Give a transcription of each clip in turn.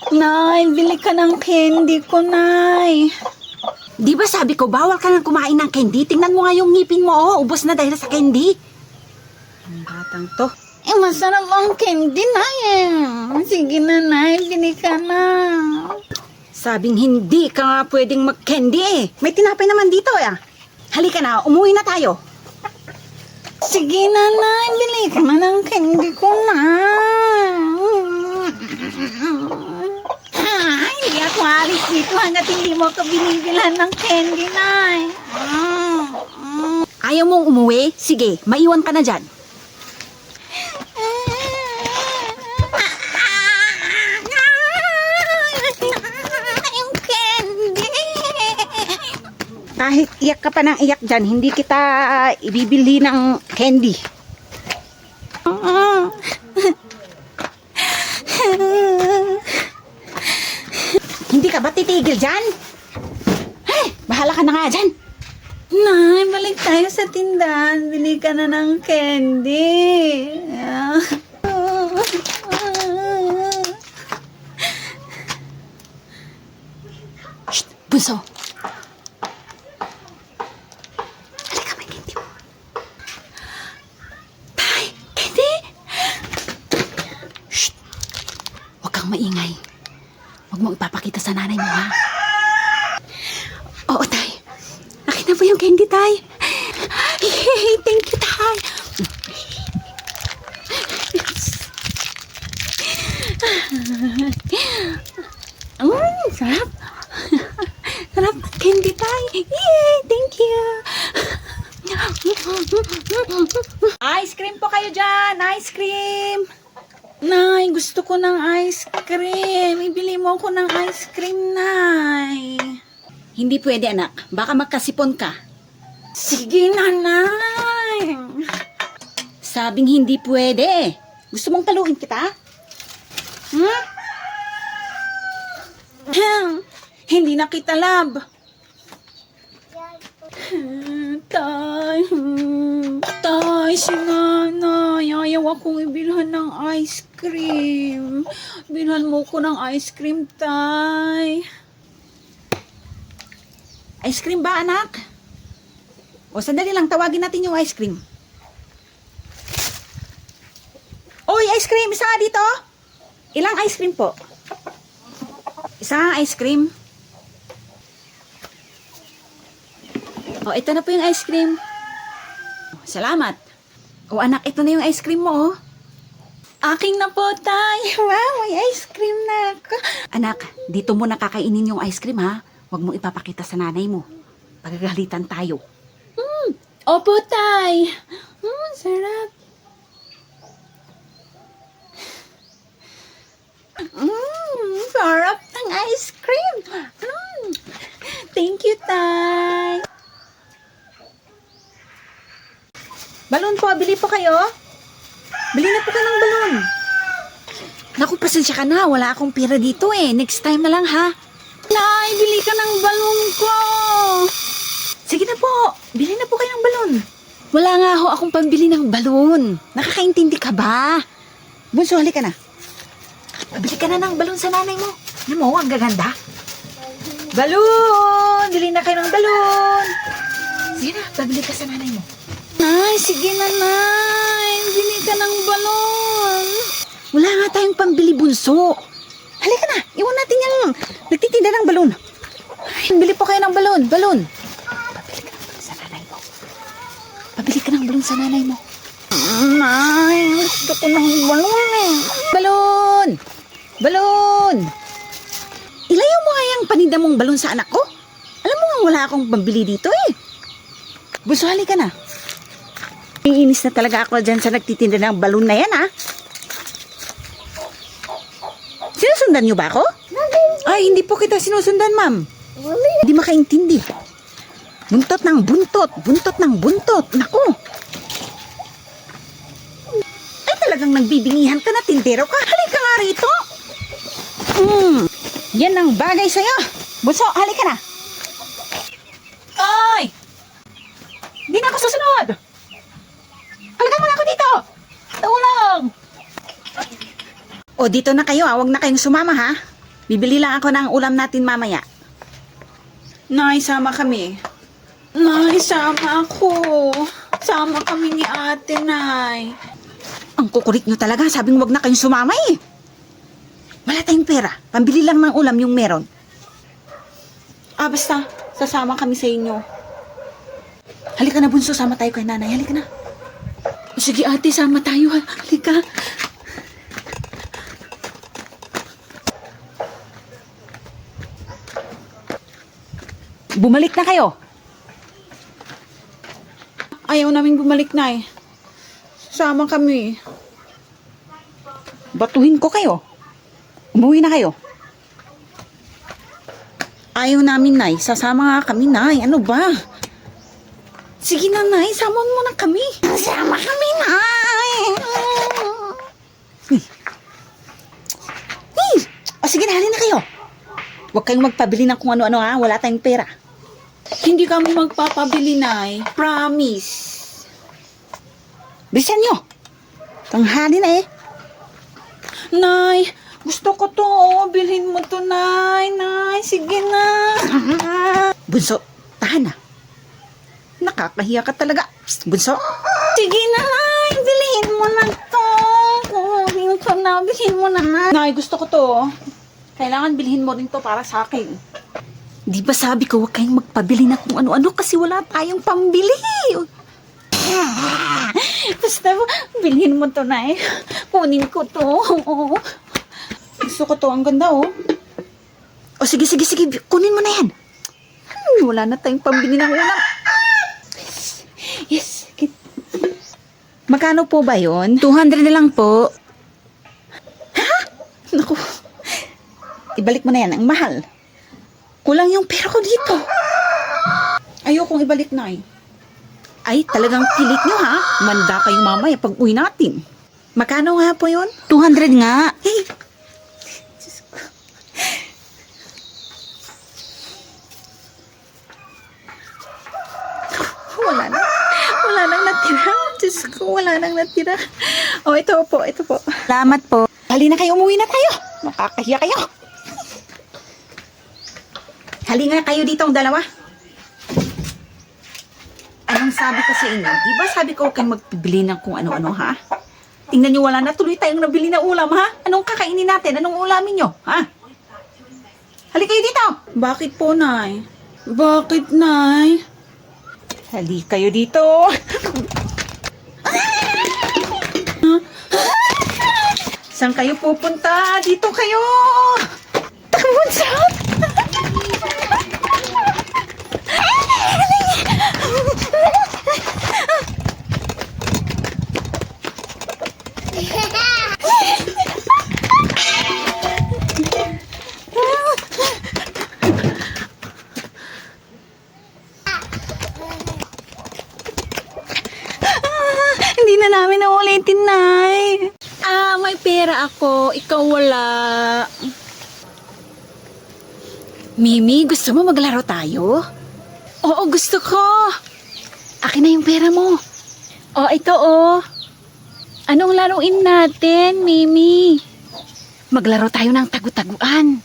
Nay, bili ka ng candy ko, Nay. Di ba sabi ko, bawal ka nang kumain ng candy? Tingnan mo nga yung ngipin mo, oh. Ubos na dahil sa candy. Ang batang to. Masarap ang candy, Nay. Sige na, Nay, bili ka na. Sabing hindi ka nga pwedeng mag-candy eh. May tinapay naman dito eh. Halika na, umuwi na tayo. Sige na, Nay, bili ka na ng candy ko, Nay. Hindi ako alis dito hanggat hindi mo ako binibilhan ng candy, Nay. Ayaw mong umuwi? Sige, maiwan ka na dyan. Yung candy. Kahit iyak ka pa ng iyak dyan, hindi kita ibibili ng candy. Hindi ka ba titigil dyan? Ay, bahala ka na nga dyan. Nay, balik tayo sa tindahan. Bili ka na ng candy. Shh, bunso. Halika, may candy mo. Tay, candy! Shh, huwag kang maingay. Huwag mo ipapakita sa nanay mo, ha? Oo, tay. Akin na po yung candy, tay. Yay, thank you, tay. Sarap. Sarap ng candy, tay. Yay, thank you. Ice cream po kayo dyan. Ice cream. Nay, gusto ko ng ice cream. Ibili mo ako ng ice cream, Nay. Hindi pwede, anak. Baka magkasipon ka. Sige na, Nay. Sabing hindi pwede. Gusto mong taluin kita? Hindi na kita love. Tay, tay, si nanay. Ayaw akong ibilhan ng ice cream. Bilhan mo ko ng ice cream, tay. Ice cream ba, anak? O, sandali lang. Tawagin natin yung ice cream. Oy, ice cream! Isa nga dito. Ilang ice cream po? Isa ice cream. O, ito na po yung ice cream. Salamat. O, anak, ito na yung ice cream mo, oh. Aking na po, tay. Wow, may ice cream na ako. Anak, dito mo nakakainin yung ice cream, ha? Huwag mo ipapakita sa nanay mo. Pagagalitan tayo. Opo, tay. Sarap. Sarap ng ice cream. Thank you, tay. Balon po, bili po kayo. Bili na po ka ng balon. Naku, pasensya ka na. Wala akong pera dito eh. Next time na lang, ha? Nay, bili ka ng balon ko. Sige na po. Bili na po kayo ng balon. Wala nga ho akong pambili ng balon. Nakakaintindi ka ba? Bunso, halika na. Pabili ka na ng balon sa nanay mo. Ano mo, ang gaganda. Balon! Bili na kayo ng balon. Sige na, pabili ka sa nanay mo. Nay, sige na, Nay. Bili ka ng balon. Wala nga tayong pambili, bunso. Halika na, iwan natin yung nagtitinda ng balon. Ay, bili po kayo ng balon, balon. Pabili ka ng balon sa nanay mo. Pabili ka ng balon sa nanay mo. Nay, gusto ko ng balon eh. Balon! Balon! Ilayo mo nga yung paninda mong balon sa anak ko. Alam mo nga wala akong pambili dito eh. Bunso, halika na. Iinis na talaga ako dyan sa nagtitinda ng balon na yan, ha? Sinusundan niyo ba ako? Ay, hindi po kita sinusundan, ma'am. Hindi makaintindi. Buntot ng buntot. Buntot ng buntot. Naku. Ay, talagang nagbibingihan ka na, tindero ka. Halika nga rito. Yan ang bagay sa'yo. Bunso, halika na. Ay! Hindi na ako susunod. Halika mo na ako dito. Tulong! O, dito na kayo, ha? Huwag na kayong sumama, ha? Bibili lang ako ng ulam natin mamaya. Nay, sama kami. Nay, sama ako. Sama kami ni ate, Nay. Ang kukulit nyo talaga. Sabing wag na kayong sumama eh. Wala tayong pera. Pambili lang ng ulam yung meron. Basta, sasama kami sa inyo. Halika na, bunso. Sama tayo kay nanay. Halika na. Sige ate, sama tayo. Halika. Bumalik na kayo. Ayaw namin bumalik, Nay. Sama kami. Batuhin ko kayo. Umuwi na kayo. Ayaw namin, Nay. Sasama nga kami, Nay. Ano ba? Sige na, Nay. Samon mo na kami. Sama kami, Nay. O sige na, halin na kayo. Huwag kayong magpabili ng kung ano-ano ha. Wala tayong pera. Hindi kami magpapabili, Nay. Promise. Bilisan nyo. Tanghali na eh. Nay, gusto ko to. Bilhin mo to, Nay. Nay, sige na. Bunso, tahan na. Nakakahiya ka talaga. Psst, Bunso. Sige na, Nay. Bilhin mo na to. Bilhin ko na. Bilhin mo na, Nay. Nay, gusto ko to. Kailangan bilhin mo rin to para sa akin. Di ba sabi ko huwag kayong magpabili na kung ano-ano kasi wala tayong pambili. Basta, bilhin mo to, Nay. Kunin ko to. Gusto ko to. Ang ganda, oh. O sige, kunin mo na yan. Wala na tayong pambili ng ulam. Yes. Magkano po ba yon? 200 na lang po. Ha? Naku. Ibalik mo na yan, ang mahal. Kulang yung pera ko dito. Ayokong ibalik, Nay. Ay, talagang kilit nyo ha. Manda kayo mamaya pag uwi natin. Magkano nga po yun? 200 nga. Hey. Diyos ko. Wala nang natira. Diyos ko, wala nang natira. Oh, ito po. Salamat po. Halina kayo, umuwi na tayo. Nakakahiya kayo. Halina kayo dito ang dalawa. Anong sabi ko sa inyo? Di ba sabi ko kayo magpibili ng kung ano-ano, ha? Tingnan nyo, wala na tuloy tayong nabili na ulam, ha? Anong kakainin natin? Anong ulamin nyo, ha? Halika kayo dito. Bakit po, Nay? Bakit, Nay? Halika kayo dito. Saan kayo pupunta? Dito kayo. Takbon sa... Hindi na namin naulitin, Nay. May pera ako. Ikaw wala. Mimi, gusto mo maglaro tayo? Oo, gusto ko. Akin na yung pera mo. Ito, Anong laruin natin, Mimi? Maglaro tayo ng tagu-taguan.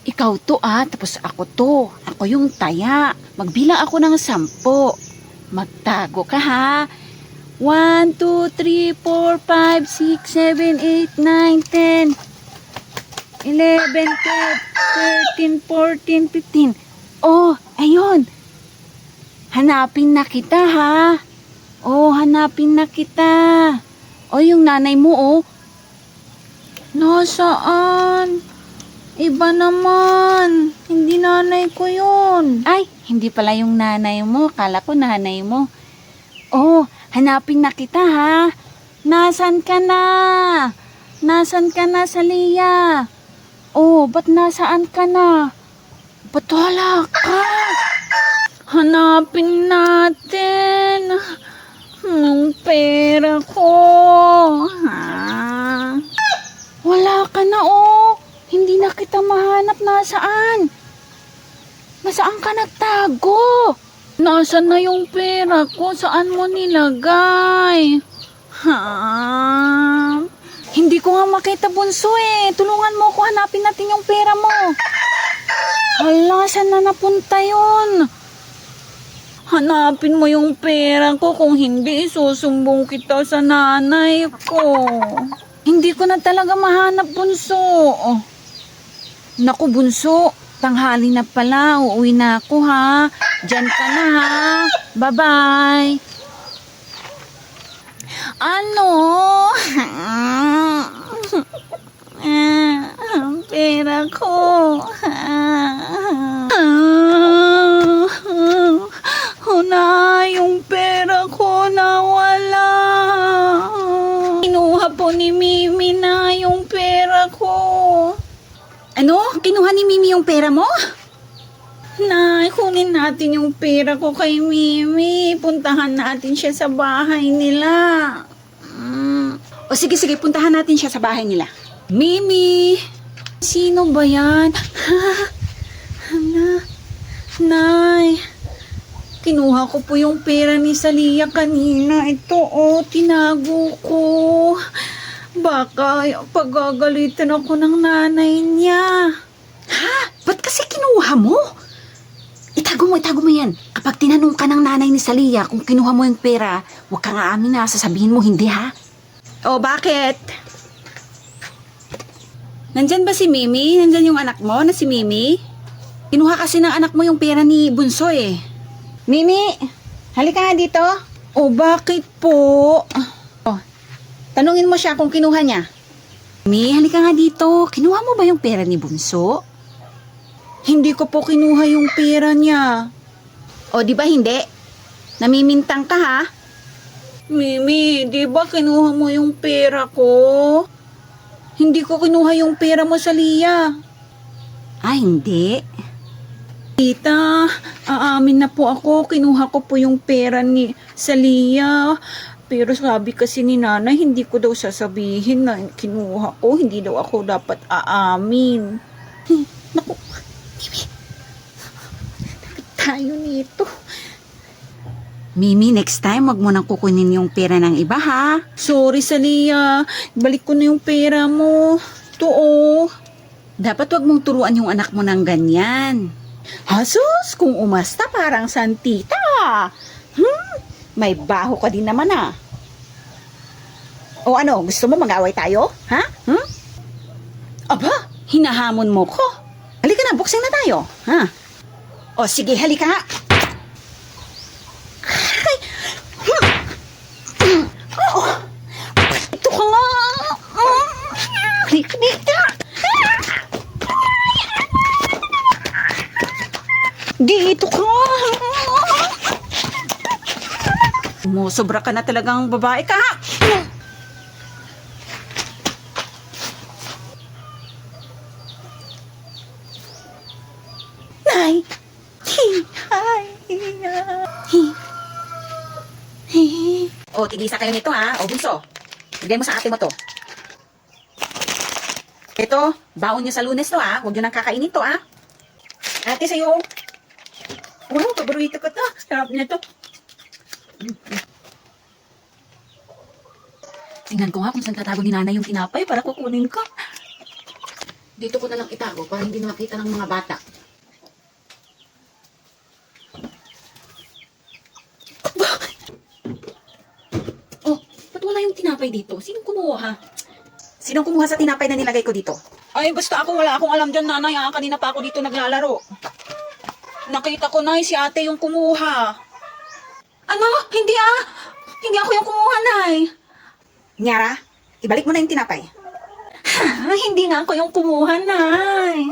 Ikaw to, tapos ako to. Ako yung taya. Magbilang ako ng 10. Magtago ka, ha? 1, 2, 3, 4, 5, 6, 7, 8, 9, 10, 11, 12, 13, 14, 15. Oh, ayun. Hanapin na kita, ha? Hanapin na kita. Yung nanay mo, Nasaan? Iba naman. Hindi nanay ko yun. Ay, hindi pala yung nanay mo. Kala ko nanay mo. Hanapin na kita, ha? Nasaan ka na? Nasaan ka na, Salia? Ba't nasaan ka na? Ba't wala ka? Hanapin natin. Yung pera ko. Wala ka na, Hindi na kita mahanap. Nasaan? Nasaan ka nagtago? Nasaan na yung pera ko? Saan mo nilagay? Hindi ko nga makita, bunso eh. Tulungan mo ko, hanapin natin yung pera mo. Hala, saan na napunta yun? Hanapin mo yung pera ko. Kung hindi, susumbong kita sa nanay ko. Hindi ko na talaga mahanap, bunso. Naku, bunso. Tanghali na pala. Uuwi na ako, ha? Diyan ka na, ha? Bye-bye. Ano? Pera ko. Una, yung pera ko nawala. Kinuha po ni Mimi na yung pera ko. Ano? Kinuha ni Mimi yung pera mo? Nay, kunin natin yung pera ko kay Mimi. Puntahan natin siya sa bahay nila. O sige, puntahan natin siya sa bahay nila. Mimi! Sino ba yan? Hala, Nay, kinuha ko po yung pera ni Salia kanina. Ito, tinago ko. Baka pagagalitan ako ng nanay niya. Ha? Ba't kasi kinuha mo? Itago mo yan. Kapag tinanong ka ng nanay ni Salia kung kinuha mo yung pera, huwag kang aamin na, sasabihin mo hindi, ha? O, bakit? Nandyan ba si Mimi? Nandyan yung anak mo na si Mimi? Kinuha kasi ng anak mo yung pera ni Bunso eh. Mimi, halika nga dito. O, bakit po? Oh, tanungin mo siya kung kinuha niya. Mimi, halika nga dito. Kinuha mo ba yung pera ni Bunso? Hindi ko po kinuha yung pera niya. O, di ba hindi? Namimintang ka, ha? Mimi, di ba kinuha mo yung pera ko? Hindi ko kinuha yung pera mo sa Lia. Ah, hindi. Tita, aamin na po ako. Kinuha ko po yung pera ni Salia. Pero sabi kasi ni Nana, hindi ko daw sasabihin na kinuha ko. Hindi daw ako dapat aamin. Naku, Mimi. Dapat tayo nito. Mimi, next time, wag mo nang kukunin yung pera ng iba, ha? Sorry, Salia. Balik ko na yung pera mo. Ito, oh. Dapat wag mong turuan yung anak mo ng ganyan. Hasus, kung umasta parang santita. May baho ka din naman, ah. O ano, gusto mo mag-away tayo? Ha? Aba, hinahamon mo ko. Halika na, boxing na tayo. Ha? O sige, halika nga. Ito ka nga. Halika dito. Dito ka. Sobra ka na talagang babae ka, ha? Nay. O, tigisa kayo nito, ha? O, Bunso, bigay mo sa ate mo to. Ito, baon niyo sa Lunes to, ha? Huwag niyo nang kakainin to, ha? Ate, sa'yo. Wow, paborito ko to. Sarap na to. Tingnan ko nga kung saan tatago ni nanay yung tinapay para kukunin ko. Dito ko na lang itago para hindi na makita ng mga bata. Oh, ba't wala yung tinapay dito? Sinong kumuha? Sinong kumuha sa tinapay na nilagay ko dito? Ay, basta ako, wala akong alam dyan, nanay. Kanina pa ako dito naglalaro. Nakita ko, nay, si ate yung kumuha. Ano? Hindi, ah. Hindi ako yung kumuha, nay. Nyara, ibalik mo na yung tinapay. Hindi nga ako yung kumuha, nay.